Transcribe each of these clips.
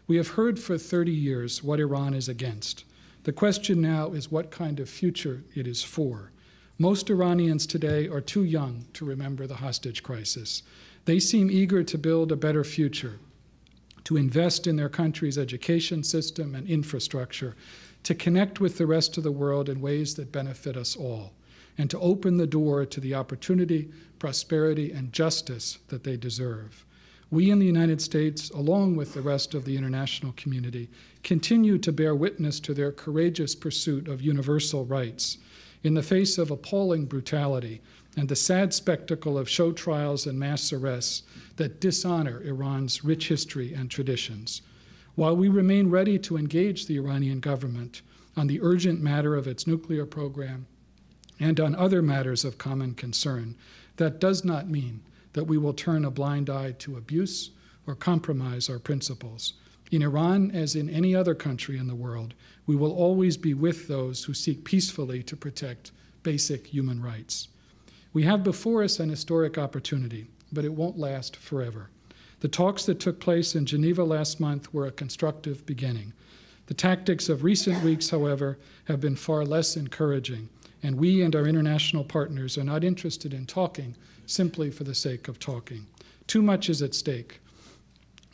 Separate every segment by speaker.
Speaker 1: We have heard for 30 years what Iran is against. The question now is what kind of future it is for. Most Iranians today are too young to remember the hostage crisis. They seem eager to build a better future, to invest in their country's education system and infrastructure, to connect with the rest of the world in ways that benefit us all, and to open the door to the opportunity, prosperity, and justice that they deserve. We in the United States, along with the rest of the international community, continue to bear witness to their courageous pursuit of universal rights in the face of appalling brutality and the sad spectacle of show trials and mass arrests that dishonor Iran's rich history and traditions. While we remain ready to engage the Iranian government on the urgent matter of its nuclear program and on other matters of common concern, that does not mean that we will turn a blind eye to abuse or compromise our principles. In Iran, as in any other country in the world, we will always be with those who seek peacefully to protect basic human rights. We have before us an historic opportunity, but it won't last forever. The talks that took place in Geneva last month were a constructive beginning. The tactics of recent weeks, however, have been far less encouraging, and we and our international partners are not interested in talking simply for the sake of talking. Too much is at stake,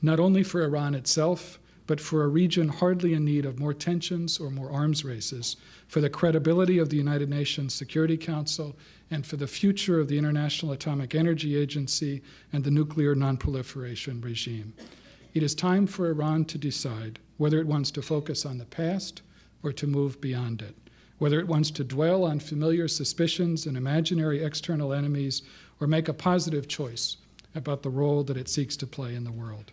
Speaker 1: not only for Iran itself, but for a region hardly in need of more tensions or more arms races, for the credibility of the United Nations Security Council, and for the future of the International Atomic Energy Agency and the nuclear nonproliferation regime. It is time for Iran to decide whether it wants to focus on the past or to move beyond it, whether it wants to dwell on familiar suspicions and imaginary external enemies or make a positive choice about the role that it seeks to play in the world.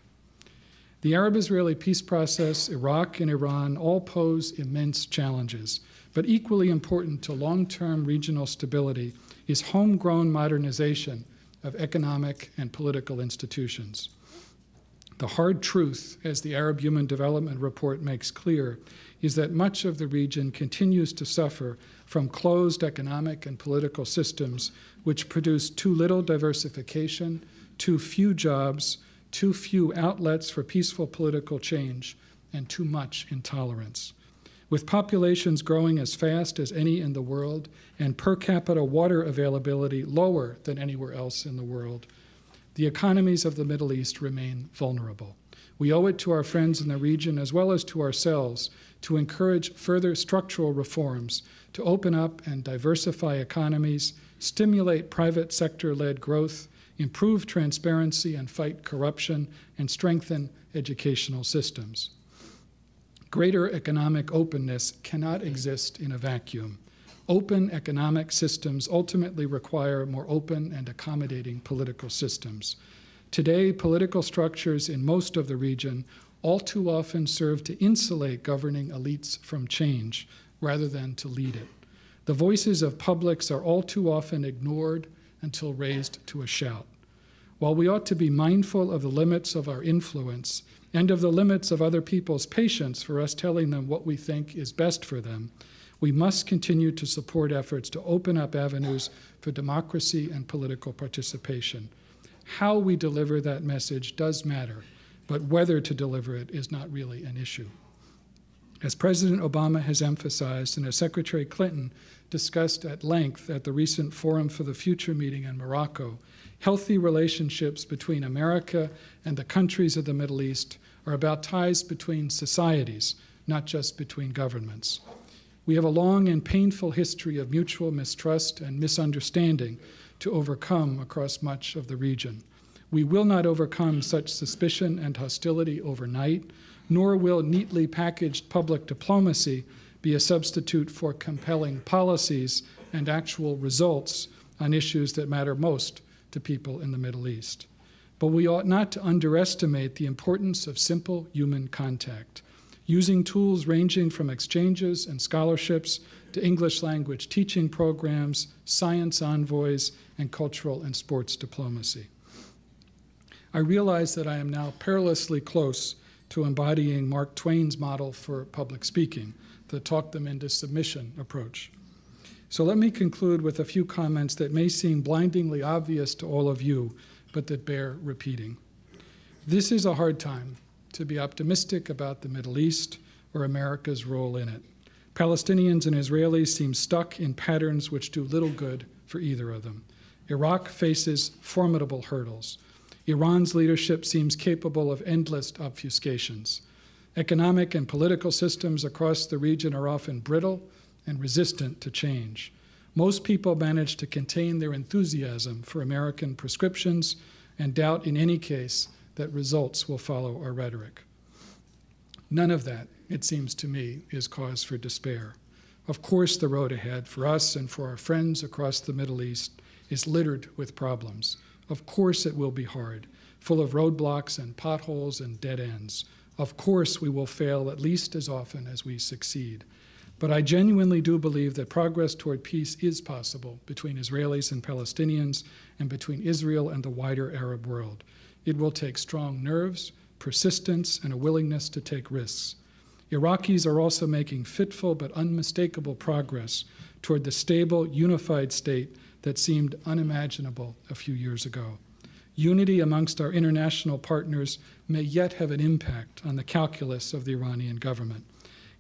Speaker 1: The Arab-Israeli peace process, Iraq, and Iran all pose immense challenges, but equally important to long-term regional stability is homegrown modernization of economic and political institutions. The hard truth, as the Arab Human Development Report makes clear, is that much of the region continues to suffer from closed economic and political systems which produce too little diversification, too few jobs, too few outlets for peaceful political change, and too much intolerance. With populations growing as fast as any in the world and per capita water availability lower than anywhere else in the world, the economies of the Middle East remain vulnerable. We owe it to our friends in the region as well as to ourselves to encourage further structural reforms to open up and diversify economies, stimulate private sector-led growth, improve transparency and fight corruption, and strengthen educational systems. Greater economic openness cannot exist in a vacuum. Open economic systems ultimately require more open and accommodating political systems. Today, political structures in most of the region all too often serve to insulate governing elites from change rather than to lead it. The voices of publics are all too often ignored until raised to a shout. While we ought to be mindful of the limits of our influence and of the limits of other people's patience for us telling them what we think is best for them, we must continue to support efforts to open up avenues for democracy and political participation. How we deliver that message does matter, but whether to deliver it is not really an issue. As President Obama has emphasized and as Secretary Clinton discussed at length at the recent Forum for the Future meeting in Morocco, healthy relationships between America and the countries of the Middle East are about ties between societies, not just between governments. We have a long and painful history of mutual mistrust and misunderstanding to overcome across much of the region. We will not overcome such suspicion and hostility overnight, nor will neatly packaged public diplomacy be a substitute for compelling policies and actual results on issues that matter most to people in the Middle East. But we ought not to underestimate the importance of simple human contact, using tools ranging from exchanges and scholarships to English language teaching programs, science envoys, and cultural and sports diplomacy. I realize that I am now perilously close to embodying Mark Twain's model for public speaking, the talk them into submission approach. So let me conclude with a few comments that may seem blindingly obvious to all of you, but that bear repeating. This is a hard time, to be optimistic about the Middle East or America's role in it. Palestinians and Israelis seem stuck in patterns which do little good for either of them. Iraq faces formidable hurdles. Iran's leadership seems capable of endless obfuscations. Economic and political systems across the region are often brittle and resistant to change. Most people manage to contain their enthusiasm for American prescriptions and doubt in any case that results will follow our rhetoric. None of that, it seems to me, is cause for despair. Of course, the road ahead for us and for our friends across the Middle East is littered with problems. Of course it will be hard, full of roadblocks and potholes and dead ends. Of course we will fail at least as often as we succeed. But I genuinely do believe that progress toward peace is possible between Israelis and Palestinians and between Israel and the wider Arab world. It will take strong nerves, persistence, and a willingness to take risks. Iraqis are also making fitful but unmistakable progress toward the stable, unified state that seemed unimaginable a few years ago. Unity amongst our international partners may yet have an impact on the calculus of the Iranian government.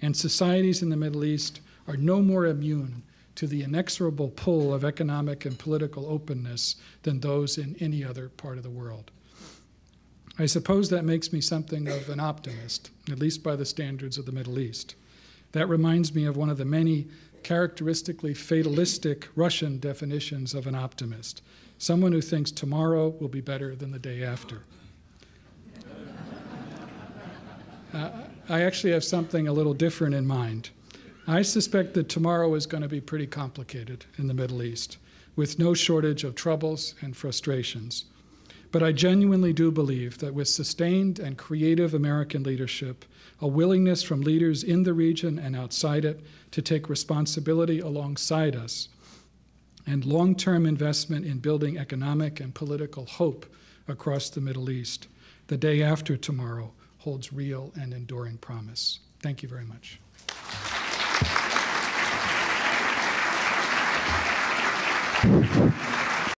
Speaker 1: And societies in the Middle East are no more immune to the inexorable pull of economic and political openness than those in any other part of the world. I suppose that makes me something of an optimist, at least by the standards of the Middle East. That reminds me of one of the many characteristically fatalistic Russian definitions of an optimist, someone who thinks tomorrow will be better than the day after. I actually have something a little different in mind. I suspect that tomorrow is going to be pretty complicated in the Middle East, with no shortage of troubles and frustrations. But I genuinely do believe that with sustained and creative American leadership, a willingness from leaders in the region and outside it to take responsibility alongside us, and long-term investment in building economic and political hope across the Middle East, the day after tomorrow holds real and enduring promise. Thank you very much.